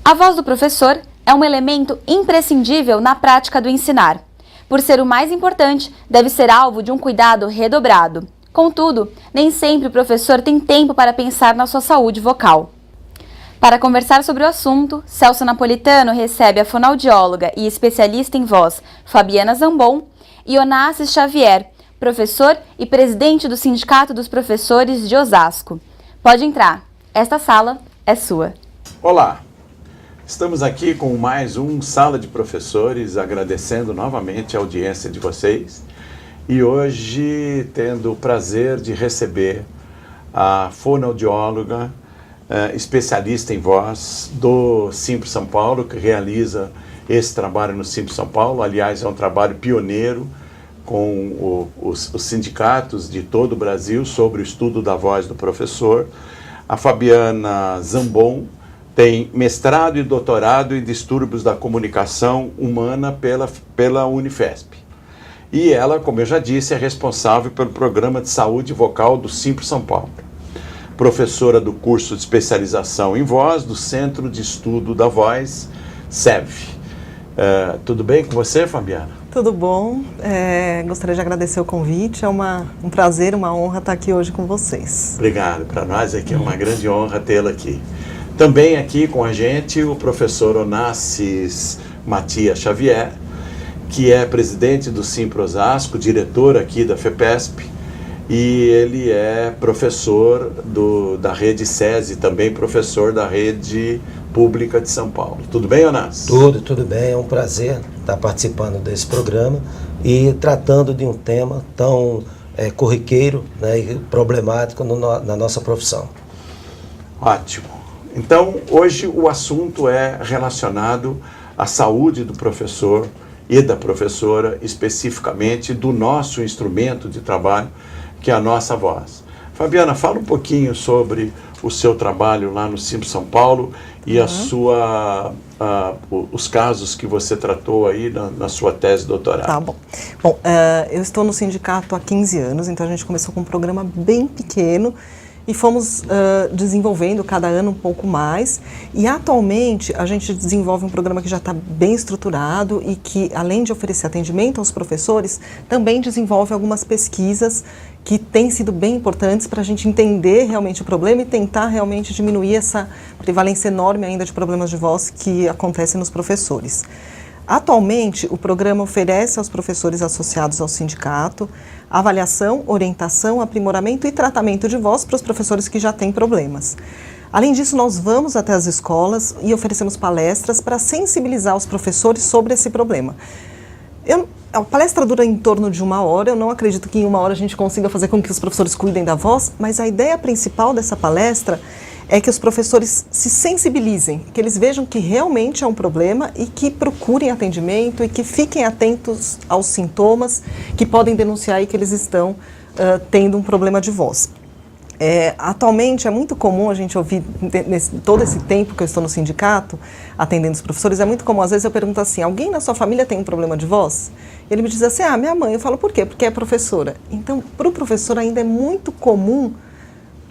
A voz do professor é um elemento imprescindível na prática do ensinar. Por ser o mais importante, deve ser alvo de um cuidado redobrado. Contudo, nem sempre o professor tem tempo para pensar na sua saúde vocal. Para conversar sobre o assunto, Celso Napolitano recebe a fonoaudióloga e especialista em voz Fabiana Zambon e Onassis Xavier, professor e presidente do Sindicato dos Professores de Osasco. Pode entrar, esta sala é sua. Olá, estamos aqui com mais um Sala de Professores, agradecendo novamente a audiência de vocês e hoje tendo o prazer de receber a fonoaudióloga, especialista em voz do Simpro São Paulo, que realiza esse trabalho no Simpro São Paulo. Aliás, é um trabalho pioneiro com os sindicatos de todo o Brasil sobre o estudo da voz do professor. A Fabiana Zambon tem mestrado e doutorado em distúrbios da comunicação humana pela Unifesp. E ela, como eu já disse, é responsável pelo programa de saúde vocal do Simpro São Paulo. Professora do curso de especialização em voz do Centro de Estudo da Voz, SEV. Tudo bem com você, Fabiana? Tudo bom. Gostaria de agradecer o convite. É um prazer, uma honra estar aqui hoje com vocês. Obrigado. Para nós aqui é uma grande honra tê-la aqui. Também aqui com a gente o professor Onassis Matias Xavier, que é presidente do Simpro Osasco, diretor aqui da FEPESP, e ele é professor da rede SESI, também professor da rede pública de São Paulo. Tudo bem, Onassis? Tudo bem. É um prazer estar participando desse programa e tratando de um tema tão corriqueiro, né, e problemático na nossa profissão. Ótimo. Então, hoje o assunto é relacionado à saúde do professor e da professora, especificamente do nosso instrumento de trabalho, que é a nossa voz. Fabiana, fala um pouquinho sobre o seu trabalho lá no Simpro São Paulo e os casos que você tratou aí na sua tese de doutorado. Tá bom. Bom, eu estou no sindicato há 15 anos, então a gente começou com um programa bem pequeno e fomos desenvolvendo cada ano um pouco mais. E atualmente a gente desenvolve um programa que já está bem estruturado e que, além de oferecer atendimento aos professores, também desenvolve algumas pesquisas que têm sido bem importantes para a gente entender realmente o problema e tentar realmente diminuir essa prevalência enorme ainda de problemas de voz que acontecem nos professores. Atualmente, o programa oferece aos professores associados ao sindicato avaliação, orientação, aprimoramento e tratamento de voz para os professores que já têm problemas. Além disso, nós vamos até as escolas e oferecemos palestras para sensibilizar os professores sobre esse problema. A palestra dura em torno de 1 hora, eu não acredito que em 1 hora a gente consiga fazer com que os professores cuidem da voz, mas a ideia principal dessa palestra é que os professores se sensibilizem, que eles vejam que realmente é um problema e que procurem atendimento e que fiquem atentos aos sintomas que podem denunciar e que eles estão tendo um problema de voz. Atualmente é muito comum a gente ouvir, todo esse tempo que eu estou no sindicato, atendendo os professores, é muito comum, às vezes eu pergunto assim, alguém na sua família tem um problema de voz? Ele me diz assim, minha mãe. Eu falo, por quê? Porque é professora. Então, para o professor ainda é muito comum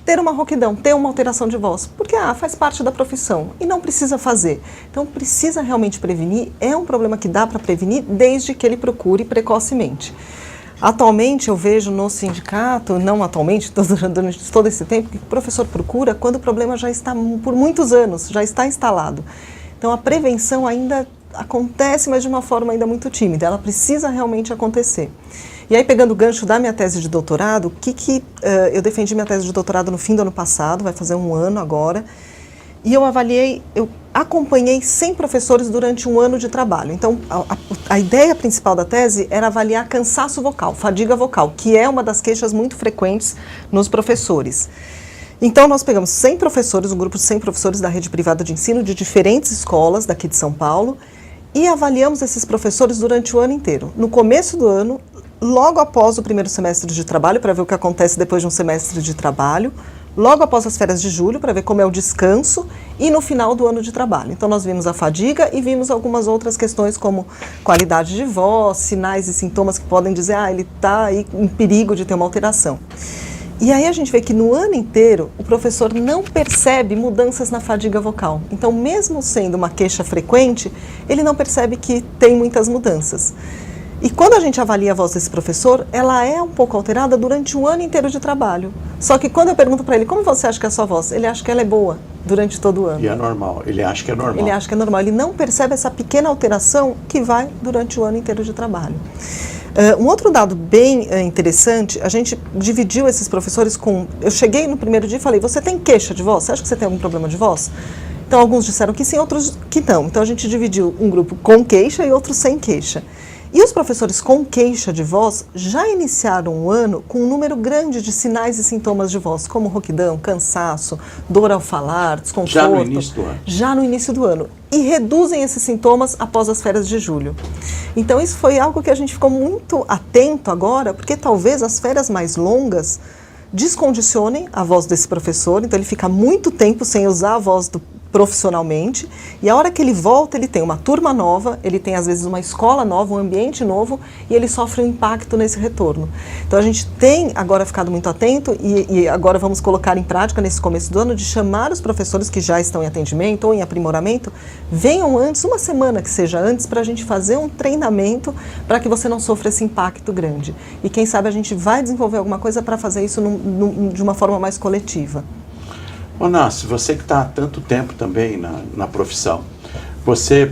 ter uma rouquidão, ter uma alteração de voz, porque faz parte da profissão e não precisa fazer. Então, precisa realmente prevenir, é um problema que dá para prevenir desde que ele procure precocemente. Atualmente, eu vejo no sindicato, não atualmente, durante todo esse tempo, que o professor procura quando o problema já está por muitos anos, já está instalado. Então, a prevenção ainda acontece, mas de uma forma ainda muito tímida, ela precisa realmente acontecer. E aí, pegando o gancho da minha tese de doutorado, eu defendi minha tese de doutorado no fim do ano passado, vai fazer 1 ano agora, e eu acompanhei 100 professores durante 1 ano de trabalho. Então, a ideia principal da tese era avaliar cansaço vocal, fadiga vocal, que é uma das queixas muito frequentes nos professores. Então, nós pegamos 100 professores, um grupo de 100 professores da rede privada de ensino de diferentes escolas daqui de São Paulo, e avaliamos esses professores durante o ano inteiro. No começo do ano, logo após o primeiro semestre de trabalho, para ver o que acontece depois de um semestre de trabalho, logo após as férias de julho, para ver como é o descanso, e no final do ano de trabalho. Então, nós vimos a fadiga e vimos algumas outras questões, como qualidade de voz, sinais e sintomas que podem dizer, ele está aí em perigo de ter uma alteração. E aí a gente vê que no ano inteiro o professor não percebe mudanças na fadiga vocal. Então, mesmo sendo uma queixa frequente, ele não percebe que tem muitas mudanças. E quando a gente avalia a voz desse professor, ela é um pouco alterada durante um ano inteiro de trabalho. Só que quando eu pergunto para ele, como você acha que é a sua voz? Ele acha que ela é boa durante todo o ano. E é normal, ele acha que é normal. Ele acha que é normal, ele não percebe essa pequena alteração que vai durante o ano inteiro de trabalho. Um outro dado bem interessante, a gente dividiu esses professores com... Eu cheguei no primeiro dia e falei, você tem queixa de voz? Você acha que você tem algum problema de voz? Então, alguns disseram que sim, outros que não. Então, a gente dividiu um grupo com queixa e outro sem queixa. E os professores com queixa de voz já iniciaram o ano com um número grande de sinais e sintomas de voz, como rouquidão, cansaço, dor ao falar, desconforto. Já no início do ano? Já no início do ano. E reduzem esses sintomas após as férias de julho. Então, isso foi algo que a gente ficou muito atento agora, porque talvez as férias mais longas descondicionem a voz desse professor, então ele fica muito tempo sem usar a voz profissionalmente, e a hora que ele volta, ele tem uma turma nova, ele tem às vezes uma escola nova, um ambiente novo, e ele sofre um impacto nesse retorno. Então a gente tem agora ficado muito atento, e agora vamos colocar em prática nesse começo do ano, de chamar os professores que já estão em atendimento ou em aprimoramento, venham antes, uma semana que seja antes, para a gente fazer um treinamento, para que você não sofra esse impacto grande. E quem sabe a gente vai desenvolver alguma coisa para fazer isso de uma forma mais coletiva. Ô Nácio, você que está há tanto tempo também na profissão, você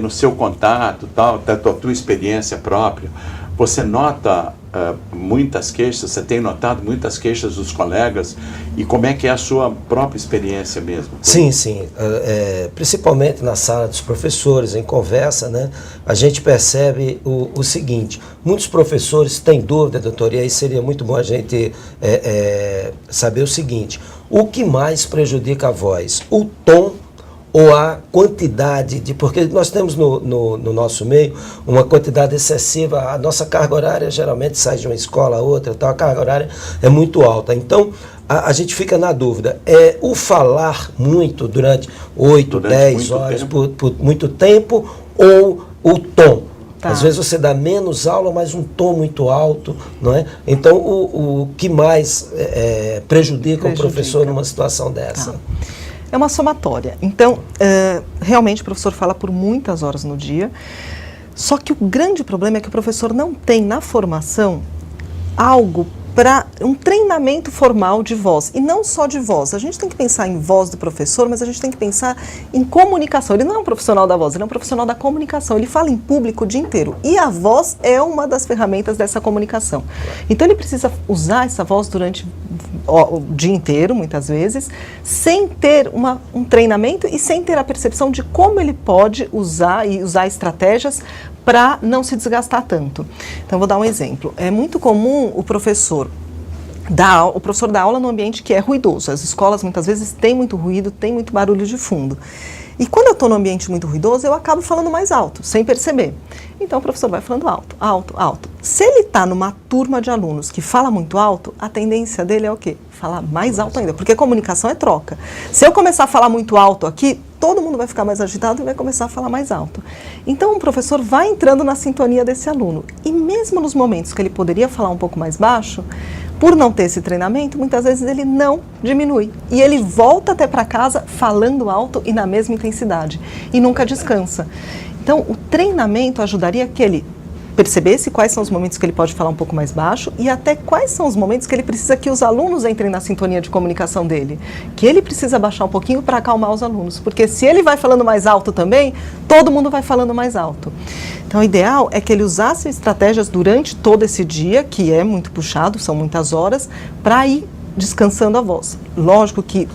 no seu contato, tal, da tua experiência própria, você nota muitas queixas, você tem notado muitas queixas dos colegas, e como é que é a sua própria experiência mesmo? Sim, sim. Principalmente na sala dos professores, em conversa, né, a gente percebe o seguinte: muitos professores têm dúvida, doutor, e aí seria muito bom a gente saber o seguinte: o que mais prejudica a voz? O tom ou a quantidade de... Porque nós temos no nosso meio uma quantidade excessiva, a nossa carga horária geralmente sai de uma escola a outra, então a carga horária é muito alta. Então, a gente fica na dúvida, o falar muito durante 8, 10 horas, por muito tempo, ou o tom? Tá. Às vezes você dá menos aula, mas um tom muito alto, não é? Então, o que mais prejudica o professor numa situação dessa? Tá. É uma somatória. Então, realmente o professor fala por muitas horas no dia, só que o grande problema é que o professor não tem na formação algo para um treinamento formal de voz, e não só de voz. A gente tem que pensar em voz do professor, mas a gente tem que pensar em comunicação. Ele não é um profissional da voz, ele é um profissional da comunicação. Ele fala em público o dia inteiro, e a voz é uma das ferramentas dessa comunicação. Então ele precisa usar essa voz durante o dia inteiro, muitas vezes, sem ter um treinamento e sem ter a percepção de como ele pode usar estratégias para não se desgastar tanto. Então, vou dar um exemplo. É muito comum o professor dar aula num ambiente que é ruidoso. As escolas, muitas vezes, têm muito ruído, tem muito barulho de fundo. E quando eu estou num ambiente muito ruidoso, eu acabo falando mais alto, sem perceber. Então, o professor vai falando alto, alto, alto. Se ele está numa turma de alunos que fala muito alto, a tendência dele é o quê? Falar mais alto ainda, porque comunicação é troca. Se eu começar a falar muito alto aqui, todo mundo vai ficar mais agitado e vai começar a falar mais alto. Então, o professor vai entrando na sintonia desse aluno. E mesmo nos momentos que ele poderia falar um pouco mais baixo, por não ter esse treinamento, muitas vezes ele não diminui. E ele volta até para casa falando alto e na mesma intensidade. E nunca descansa. Então, o treinamento ajudaria que ele percebesse quais são os momentos que ele pode falar um pouco mais baixo e até quais são os momentos que ele precisa que os alunos entrem na sintonia de comunicação dele. Que ele precisa baixar um pouquinho para acalmar os alunos. Porque se ele vai falando mais alto também, todo mundo vai falando mais alto. Então, o ideal é que ele usasse estratégias durante todo esse dia, que é muito puxado, são muitas horas, para ir descansando a voz. Lógico que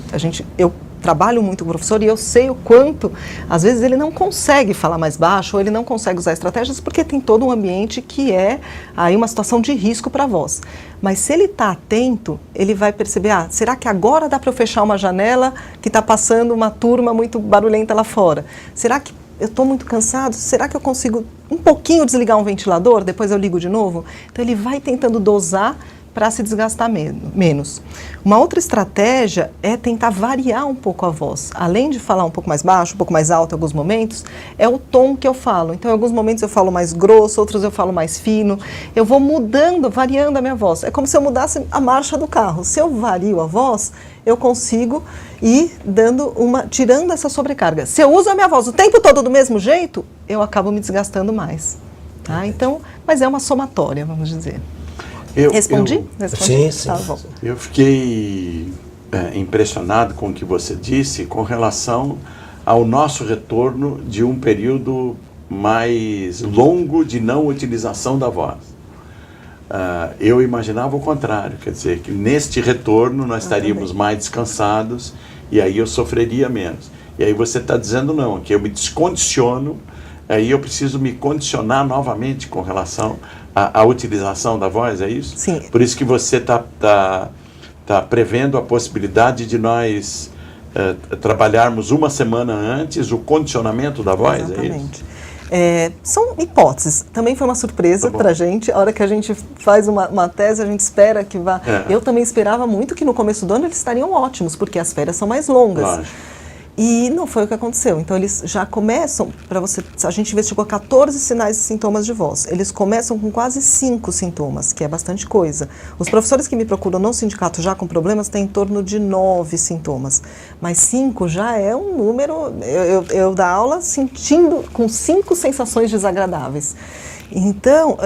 eu trabalho muito com o professor e eu sei o quanto, às vezes, ele não consegue falar mais baixo ou ele não consegue usar estratégias porque tem todo um ambiente que é aí uma situação de risco para a voz. Mas se ele está atento, ele vai perceber, será que agora dá para eu fechar uma janela que está passando uma turma muito barulhenta lá fora? Será que eu estou muito cansado? Será que eu consigo um pouquinho desligar um ventilador? Depois eu ligo de novo? Então ele vai tentando dosar para se desgastar menos. Uma outra estratégia é tentar variar um pouco a voz. Além de falar um pouco mais baixo, um pouco mais alto em alguns momentos, é o tom que eu falo. Então, em alguns momentos eu falo mais grosso, outros eu falo mais fino. Eu vou mudando, variando a minha voz. É como se eu mudasse a marcha do carro. Se eu vario a voz, eu consigo ir tirando essa sobrecarga. Se eu uso a minha voz o tempo todo do mesmo jeito, eu acabo me desgastando mais. Tá? Então, mas é uma somatória, vamos dizer. Respondi? Sim, sim. Tá bom. Eu fiquei impressionado com o que você disse com relação ao nosso retorno de um período mais longo de não utilização da voz. Eu imaginava o contrário, quer dizer, que neste retorno nós estaríamos mais descansados e aí eu sofreria menos. E aí você está dizendo não, que eu me descondiciono, aí eu preciso me condicionar novamente com relação à utilização da voz, é isso? Sim. Por isso que você está prevendo a possibilidade de nós trabalharmos uma semana antes o condicionamento da voz, Exatamente. É isso? São hipóteses. Também foi uma surpresa para a gente. A hora que a gente faz uma tese, a gente espera que vá... Eu também esperava muito que no começo do ano eles estariam ótimos, porque as férias são mais longas. Lógico. E não foi o que aconteceu. Então, eles já começam, a gente investigou 14 sinais e sintomas de voz. Eles começam com quase 5 sintomas, que é bastante coisa. Os professores que me procuram no sindicato já com problemas têm em torno de 9 sintomas. Mas 5 já é um número... Eu dou aula sentindo com 5 sensações desagradáveis. Então,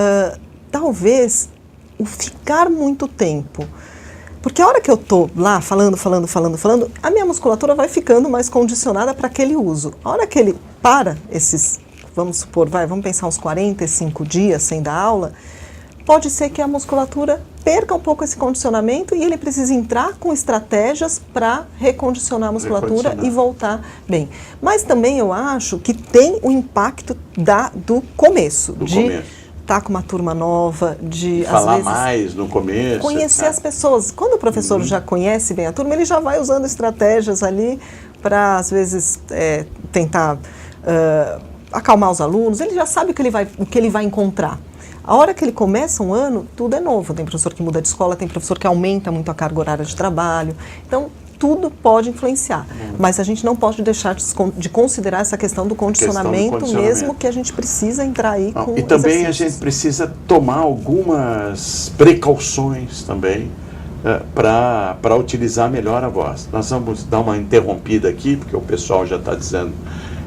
talvez o ficar muito tempo... Porque a hora que eu estou lá falando, a minha musculatura vai ficando mais condicionada para aquele uso. A hora que ele para esses, vamos supor, vamos pensar uns 45 dias sem dar aula, pode ser que a musculatura perca um pouco esse condicionamento e ele precisa entrar com estratégias para recondicionar a musculatura e voltar bem. Mas também eu acho que tem o impacto do começo. Tá com uma turma nova, de falar às vezes, mais no começo. Conhecer as pessoas. Quando o professor já conhece bem a turma, ele já vai usando estratégias ali para, às vezes, tentar acalmar os alunos. Ele já sabe o que ele vai encontrar. A hora que ele começa um ano, tudo é novo. Tem professor que muda de escola, tem professor que aumenta muito a carga horária de trabalho. Então, tudo pode influenciar, mas a gente não pode deixar de considerar essa questão do condicionamento, mesmo que a gente precisa entrar aí com E também a gente precisa tomar algumas precauções também para utilizar melhor a voz. Nós vamos dar uma interrompida aqui, porque o pessoal já está dizendo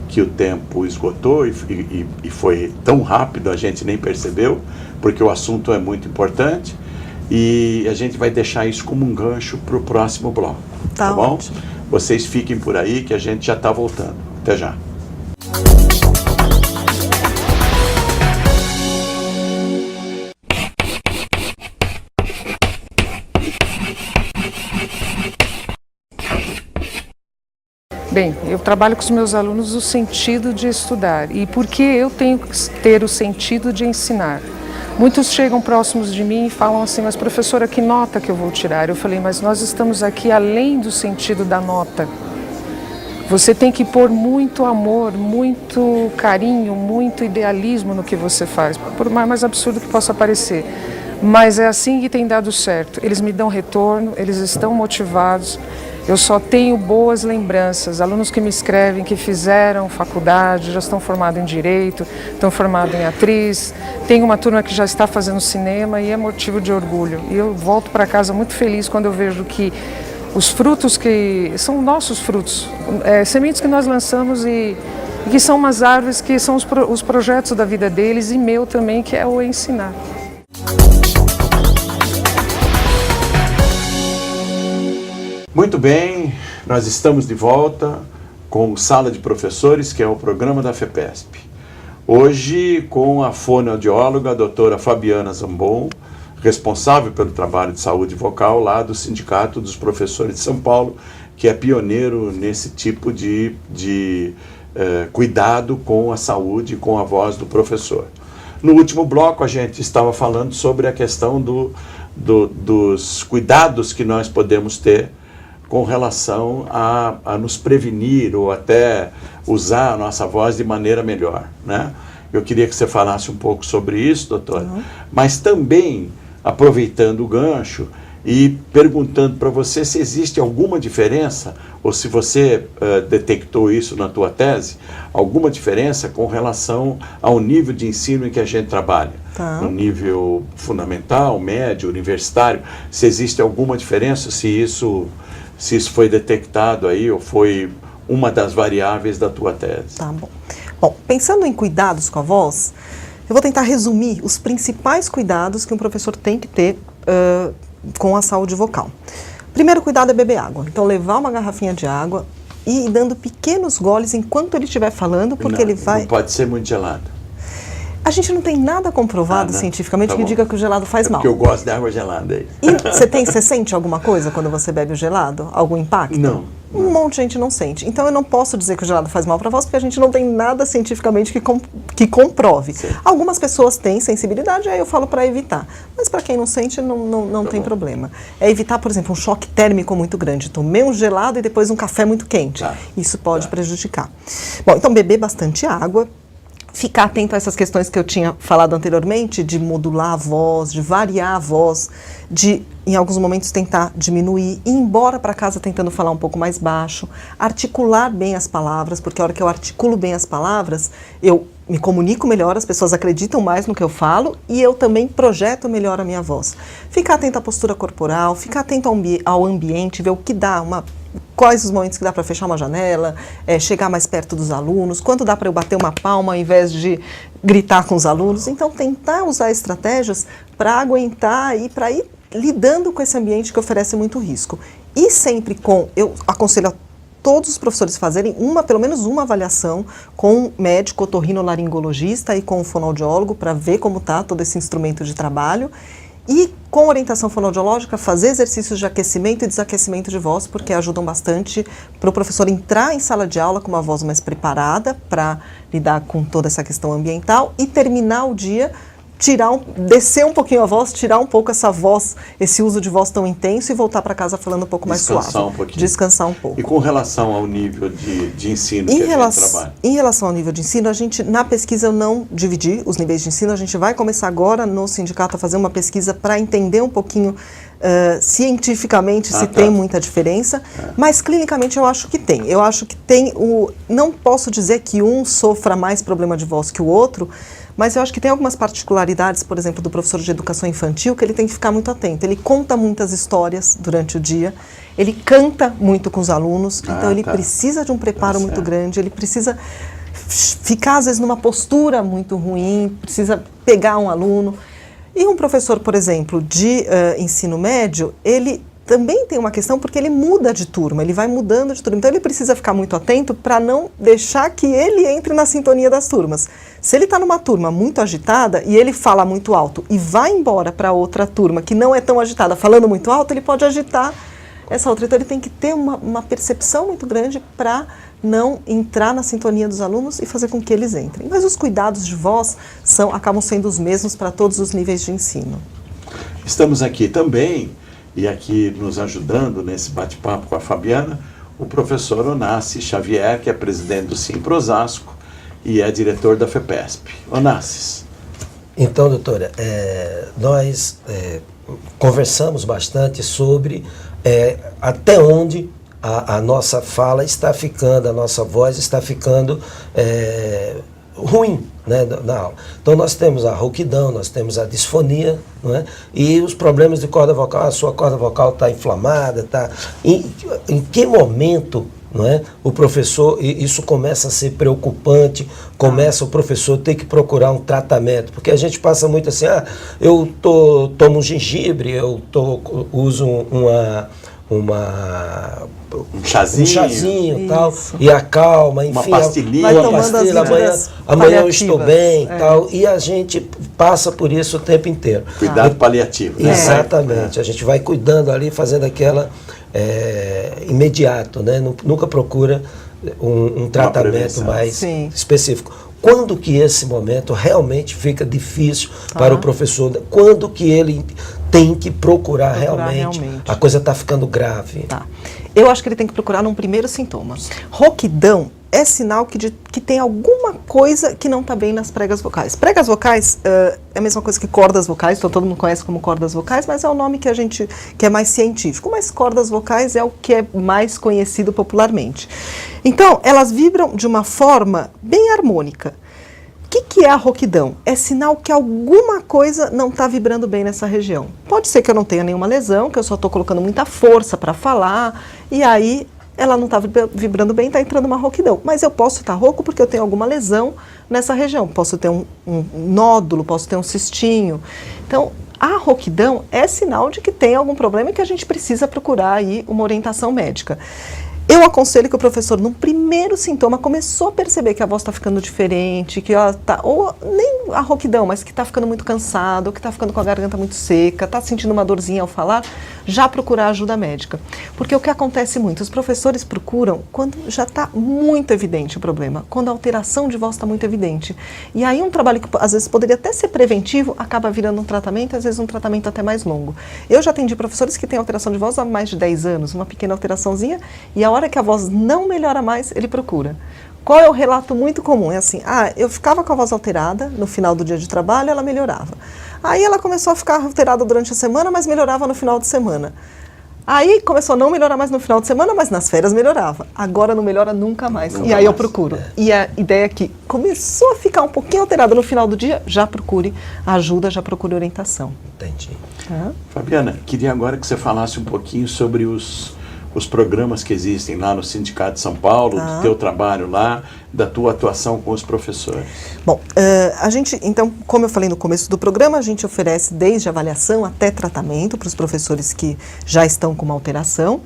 que o tempo esgotou e foi tão rápido, a gente nem percebeu, porque o assunto é muito importante. E a gente vai deixar isso como um gancho para o próximo bloco, tá bom? Ótimo. Vocês fiquem por aí que a gente já está voltando. Até já. Bem, eu trabalho com os meus alunos o sentido de estudar. E por que eu tenho que ter o sentido de ensinar? Muitos chegam próximos de mim e falam assim, mas professora, que nota que eu vou tirar? Eu falei, mas nós estamos aqui além do sentido da nota. Você tem que pôr muito amor, muito carinho, muito idealismo no que você faz, por mais absurdo que possa parecer. Mas é assim que tem dado certo. Eles me dão retorno, eles estão motivados. Eu só tenho boas lembranças, alunos que me escrevem, que fizeram faculdade, já estão formados em Direito, estão formados em Atriz, tem uma turma que já está fazendo cinema e é motivo de orgulho. E eu volto para casa muito feliz quando eu vejo que os frutos que são nossos frutos, sementes que nós lançamos e que são umas árvores que são os projetos da vida deles e meu também, que é o ensinar. Muito bem, nós estamos de volta com o Sala de Professores, que é o programa da FEPESP. Hoje com a fonoaudióloga, a doutora Fabiana Zambon, responsável pelo trabalho de saúde vocal lá do Sindicato dos Professores de São Paulo, que é pioneiro nesse tipo de cuidado com a saúde e com a voz do professor. No último bloco a gente estava falando sobre a questão dos cuidados que nós podemos ter com relação a nos prevenir ou até usar a nossa voz de maneira melhor, né? Eu queria que você falasse um pouco sobre isso, doutora, mas também aproveitando o gancho e perguntando para você se existe alguma diferença, ou se você detectou isso na tua tese, alguma diferença com relação ao nível de ensino em que a gente trabalha. Tá. No nível fundamental, médio, universitário, se existe alguma diferença, se isso foi detectado aí, ou foi uma das variáveis da tua tese. Tá bom. Bom, pensando em cuidados com a voz, eu vou tentar resumir os principais cuidados que um professor tem que ter com a saúde vocal. Primeiro cuidado é beber água. Então, levar uma garrafinha de água e ir dando pequenos goles enquanto ele estiver falando, porque ele vai... Não pode ser muito gelado. A gente não tem nada comprovado cientificamente que diga que o gelado faz mal. Porque eu gosto de água gelada aí. E você sente alguma coisa quando você bebe o gelado? Algum impacto? Não. Um monte de gente não sente. Então eu não posso dizer que o gelado faz mal para a voz, porque a gente não tem nada cientificamente que comprove. Sim. Algumas pessoas têm sensibilidade, aí eu falo para evitar. Mas para quem não sente, não tem problema. É evitar, por exemplo, um choque térmico muito grande. Tomei um gelado e depois um café muito quente. Isso pode prejudicar. Bom, então beber bastante água. Ficar atento a essas questões que eu tinha falado anteriormente, de modular a voz, de variar a voz, de, em alguns momentos, tentar diminuir, ir embora para casa tentando falar um pouco mais baixo, articular bem as palavras, porque a hora que eu articulo bem as palavras, eu me comunico melhor, as pessoas acreditam mais no que eu falo e eu também projeto melhor a minha voz. Ficar atento à postura corporal, ficar atento ao ambiente, ver o que dá, quais os momentos que dá para fechar uma janela, chegar mais perto dos alunos, quando dá para eu bater uma palma ao invés de gritar com os alunos. Então, tentar usar estratégias para aguentar e para ir lidando com esse ambiente que oferece muito risco. E sempre eu aconselho a todos os professores fazerem pelo menos uma avaliação com um médico otorrinolaringologista e com um fonoaudiólogo para ver como está todo esse instrumento de trabalho. E, com orientação fonoaudiológica, fazer exercícios de aquecimento e desaquecimento de voz, porque ajudam bastante para o professor entrar em sala de aula com uma voz mais preparada para lidar com toda essa questão ambiental e terminar o dia, descer um pouquinho a voz, tirar um pouco essa voz, esse uso de voz tão intenso e voltar para casa falando um pouco mais suave. Descansar um pouco. E com relação ao nível de ensino que a gente trabalha? Em relação ao nível de ensino, na pesquisa eu não dividi os níveis de ensino, a gente vai começar agora no sindicato a fazer uma pesquisa para entender um pouquinho cientificamente se tem muita diferença, mas clinicamente eu acho que tem. Eu acho que tem, não posso dizer que um sofra mais problema de voz que o outro, mas eu acho que tem algumas particularidades, por exemplo, do professor de educação infantil, que ele tem que ficar muito atento. Ele conta muitas histórias durante o dia, ele canta muito com os alunos, então ele precisa de um preparo muito grande, ele precisa ficar, às vezes, numa postura muito ruim, precisa pegar um aluno. E um professor, por exemplo, de ensino médio, ele também tem uma questão porque ele muda de turma, ele vai mudando de turma. Então ele precisa ficar muito atento para não deixar que ele entre na sintonia das turmas. Se ele está numa turma muito agitada e ele fala muito alto e vai embora para outra turma que não é tão agitada falando muito alto, ele pode agitar essa outra. Então ele tem que ter uma percepção muito grande para não entrar na sintonia dos alunos e fazer com que eles entrem. Mas os cuidados de voz acabam sendo os mesmos para todos os níveis de ensino. Estamos aqui também, e aqui nos ajudando nesse bate-papo com a Fabiana, o professor Onassis Xavier, que é presidente do Simpro Osasco e é diretor da FEPESP. Onassis. Então, doutora, nós conversamos bastante sobre até onde a nossa fala está ficando, a nossa voz está ficando ruim, né, na aula. Então nós temos a rouquidão, nós temos a disfonia, não é? E os problemas de corda vocal, a sua corda vocal está inflamada, em que momento, não é, o professor, isso começa a ser preocupante, começa o professor ter que procurar um tratamento, porque a gente passa muito assim, eu tomo um gengibre, uso um chazinho e tal, e acalma, enfim, uma pastilhinha, amanhã eu estou bem e tal, e a gente passa por isso o tempo inteiro. Cuidado paliativo, né? Exatamente, a gente vai cuidando ali, fazendo aquela imediato, né? Nunca procura um tratamento mais específico. Quando que esse momento realmente fica difícil para o professor? Quando que ele tem que procurar realmente? A coisa está ficando grave. eu acho que ele tem que procurar num primeiro sintoma. Rouquidão é sinal que tem alguma coisa que não está bem nas pregas vocais. Pregas vocais é a mesma coisa que cordas vocais, então todo mundo conhece como cordas vocais, mas é o nome que é mais científico. Mas cordas vocais é o que é mais conhecido popularmente. Então, elas vibram de uma forma bem harmônica. O que é a rouquidão? É sinal que alguma coisa não está vibrando bem nessa região. Pode ser que eu não tenha nenhuma lesão, que eu só estou colocando muita força para falar, e aí ela não está vibrando bem, está entrando uma rouquidão. Mas eu posso estar rouco porque eu tenho alguma lesão nessa região. Posso ter um nódulo, posso ter um cistinho. Então, a rouquidão é sinal de que tem algum problema e que a gente precisa procurar aí uma orientação médica. Eu aconselho que o professor, no primeiro sintoma, começou a perceber que a voz está ficando diferente, que ela está, ou nem a rouquidão, mas que está ficando muito cansado, ou que está ficando com a garganta muito seca, está sentindo uma dorzinha ao falar, já procurar ajuda médica. Porque o que acontece muito, os professores procuram quando já está muito evidente o problema, quando a alteração de voz está muito evidente. E aí um trabalho que às vezes poderia até ser preventivo, acaba virando um tratamento, às vezes um tratamento até mais longo. Eu já atendi professores que têm alteração de voz há mais de 10 anos, uma pequena alteraçãozinha, e a hora que a voz não melhora mais, ele procura. Qual é o relato muito comum? É assim, eu ficava com a voz alterada no final do dia de trabalho, ela melhorava. Aí ela começou a ficar alterada durante a semana, mas melhorava no final de semana. Aí começou a não melhorar mais no final de semana, mas nas férias melhorava. Agora não melhora nunca mais. E aí eu procuro. E a ideia é que começou a ficar um pouquinho alterada no final do dia, já procure ajuda, já procure orientação. Entendi. Fabiana, queria agora que você falasse um pouquinho sobre os programas que existem lá no Sindicato de São Paulo, do teu trabalho lá, da tua atuação com os professores. Bom, a gente, então, como eu falei no começo do programa, a gente oferece desde avaliação até tratamento para os professores que já estão com uma alteração.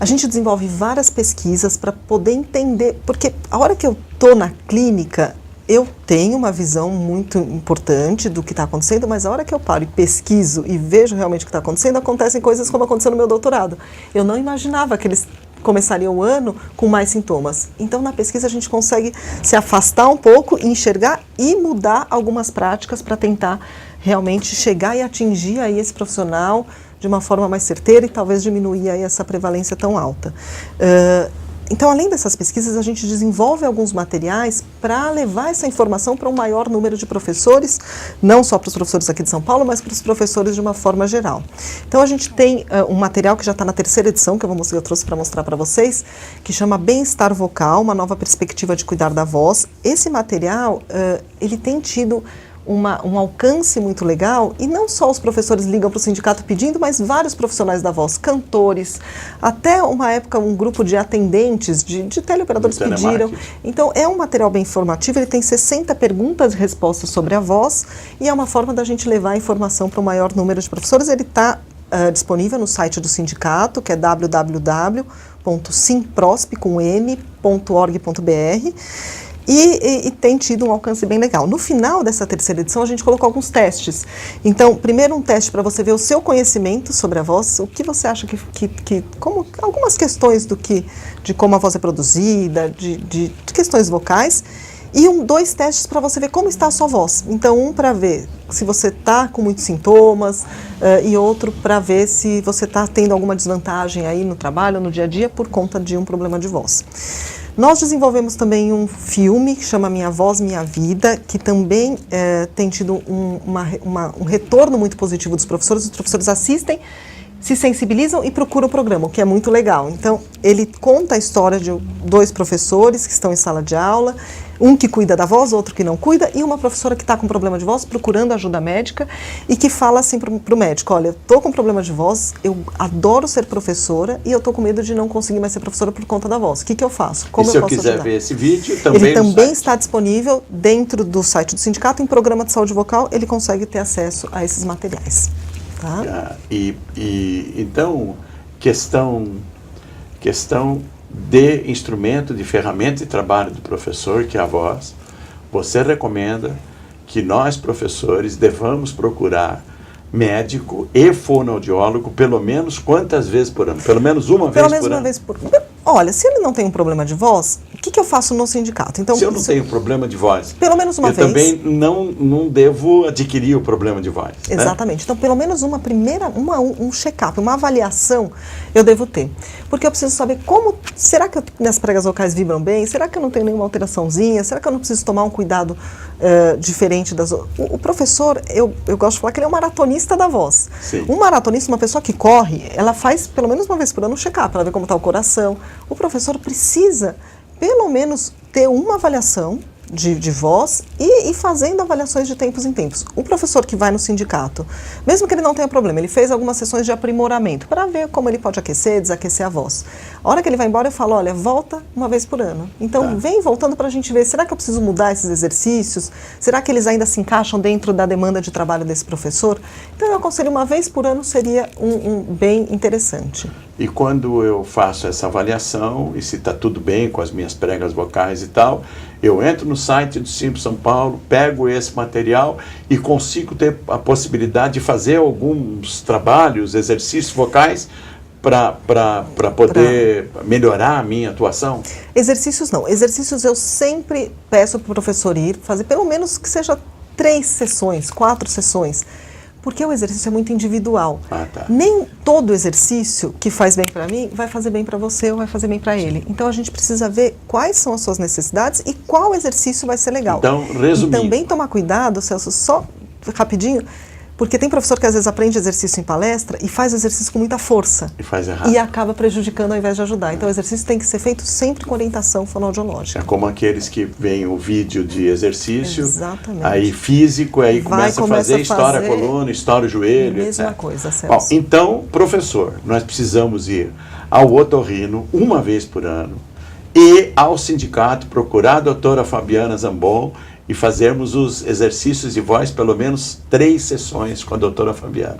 A gente desenvolve várias pesquisas para poder entender, porque a hora que eu estou na clínica, eu tenho uma visão muito importante do que está acontecendo, mas a hora que eu paro e pesquiso e vejo realmente o que está acontecendo, acontecem coisas como aconteceu no meu doutorado. Eu não imaginava que eles começariam o ano com mais sintomas. Então, na pesquisa, a gente consegue se afastar um pouco, enxergar e mudar algumas práticas para tentar realmente chegar e atingir aí esse profissional de uma forma mais certeira e talvez diminuir aí essa prevalência tão alta. Então, além dessas pesquisas, a gente desenvolve alguns materiais para levar essa informação para um maior número de professores, não só para os professores aqui de São Paulo, mas para os professores de uma forma geral. Então, a gente tem um material que já está na 3ª edição, que eu trouxe para mostrar para vocês, que chama Bem-Estar Vocal, uma nova perspectiva de cuidar da voz. Esse material, ele tem tido um alcance muito legal, e não só os professores ligam para o sindicato pedindo, mas vários profissionais da voz, cantores, até uma época um grupo de atendentes, de teleoperadores pediram. Então é um material bem informativo, ele tem 60 perguntas e respostas sobre a voz, e é uma forma da gente levar a informação para o maior número de professores. Ele está disponível no site do sindicato, que é www.simprosp.org.br. E tem tido um alcance bem legal. No final dessa 3ª edição, a gente colocou alguns testes. Então, primeiro um teste para você ver o seu conhecimento sobre a voz, o que você acha como algumas questões de como a voz é produzida, de questões vocais, e 2 testes para você ver como está a sua voz. Então, um para ver se você está com muitos sintomas, e outro para ver se você está tendo alguma desvantagem aí no trabalho, no dia a dia, por conta de um problema de voz. Nós desenvolvemos também um filme que chama Minha Voz, Minha Vida, que também tem tido um retorno muito positivo dos professores. Os professores assistem, se sensibilizam e procuram o programa, o que é muito legal. Então, ele conta a história de 2 professores que estão em sala de aula, um que cuida da voz, outro que não cuida, e uma professora que está com problema de voz, procurando ajuda médica, e que fala assim para o médico: olha, eu estou com problema de voz, eu adoro ser professora, e eu estou com medo de não conseguir mais ser professora por conta da voz. O que eu faço? Como eu posso ajudar? Se eu quiser ver esse vídeo, também ele também está disponível dentro do site do sindicato, em programa de saúde vocal, ele consegue ter acesso a esses materiais. Tá? Então, questão de instrumento, de ferramenta de trabalho do professor, que é a voz, você recomenda que nós, professores, devamos procurar médico e fonoaudiólogo pelo menos quantas vezes por ano? Pelo menos uma vez por ano? Pelo menos uma vez por ano. olha, se ele não tem um problema de voz, o que eu faço no sindicato? Então, se eu não tenho problema de voz, pelo menos uma eu vez. também não devo adquirir o problema de voz. Exatamente. Né? Então, pelo menos um check-up, uma avaliação eu devo ter. Porque eu preciso saber será que minhas pregas vocais vibram bem? Será que eu não tenho nenhuma alteraçãozinha? Será que eu não preciso tomar um cuidado diferente das outras? O professor, eu gosto de falar que ele é um maratonista da voz. Sim. Um maratonista, uma pessoa que corre, ela faz pelo menos uma vez por ano um check-up, para ver como está o coração. O professor precisa, pelo menos, ter uma avaliação de voz e fazendo avaliações de tempos em tempos. O professor que vai no sindicato, mesmo que ele não tenha problema, ele fez algumas sessões de aprimoramento para ver como ele pode aquecer, desaquecer a voz. A hora que ele vai embora, eu falo, olha, volta uma vez por ano. Então, vem voltando para a gente ver, será que eu preciso mudar esses exercícios? Será que eles ainda se encaixam dentro da demanda de trabalho desse professor? Então, eu aconselho uma vez por ano, seria bem interessante. E quando eu faço essa avaliação, e se está tudo bem com as minhas pregas vocais e tal, eu entro no site do Simples São Paulo, pego esse material e consigo ter a possibilidade de fazer alguns trabalhos, exercícios vocais para poder melhorar a minha atuação? Exercícios não. Exercícios eu sempre peço para o professor ir fazer pelo menos que seja 3 sessões, 4 sessões. Porque o exercício é muito individual. Nem todo exercício que faz bem para mim vai fazer bem para você ou vai fazer bem para ele. Então, a gente precisa ver quais são as suas necessidades e qual exercício vai ser legal. Então, resumindo. E também tomar cuidado, Celso, só rapidinho, porque tem professor que às vezes aprende exercício em palestra e faz o exercício com muita força. E faz errado. E acaba prejudicando ao invés de ajudar. Então, o exercício tem que ser feito sempre com orientação fonoaudiológica. É como aqueles que veem o vídeo de exercício, exatamente, aí físico, aí começa a fazer, estoura a coluna, estoura o joelho, mesma etc. coisa, Celso. Bom, então, professor, nós precisamos ir ao otorrino uma vez por ano e ao sindicato procurar a doutora Fabiana Zambon e fazermos os exercícios de voz pelo menos 3 sessões com a doutora Fabiana.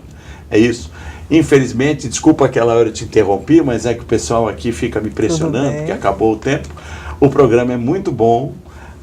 É isso. Infelizmente, desculpa aquela hora eu te interrompi, mas é que o pessoal aqui fica me pressionando, porque acabou o tempo. O programa é muito bom,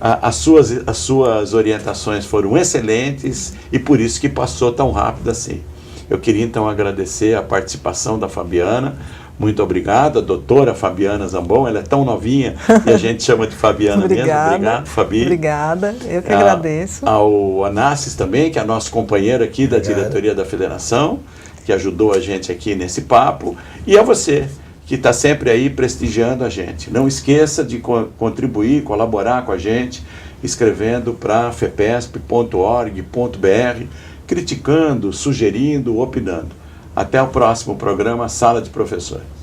as suas orientações foram excelentes e por isso que passou tão rápido assim. Eu queria então agradecer a participação da Fabiana. Muito obrigado, a doutora Fabiana Zambon, ela é tão novinha e a gente chama de Fabiana mesmo. Obrigado, Fabi. Obrigada, eu que agradeço. Ao Anassis também, que é nosso companheiro aqui da diretoria da federação, que ajudou a gente aqui nesse papo, e a você, que está sempre aí prestigiando a gente. Não esqueça de contribuir, colaborar com a gente, escrevendo para fepesp.org.br, criticando, sugerindo, opinando. Até o próximo programa Sala de Professores.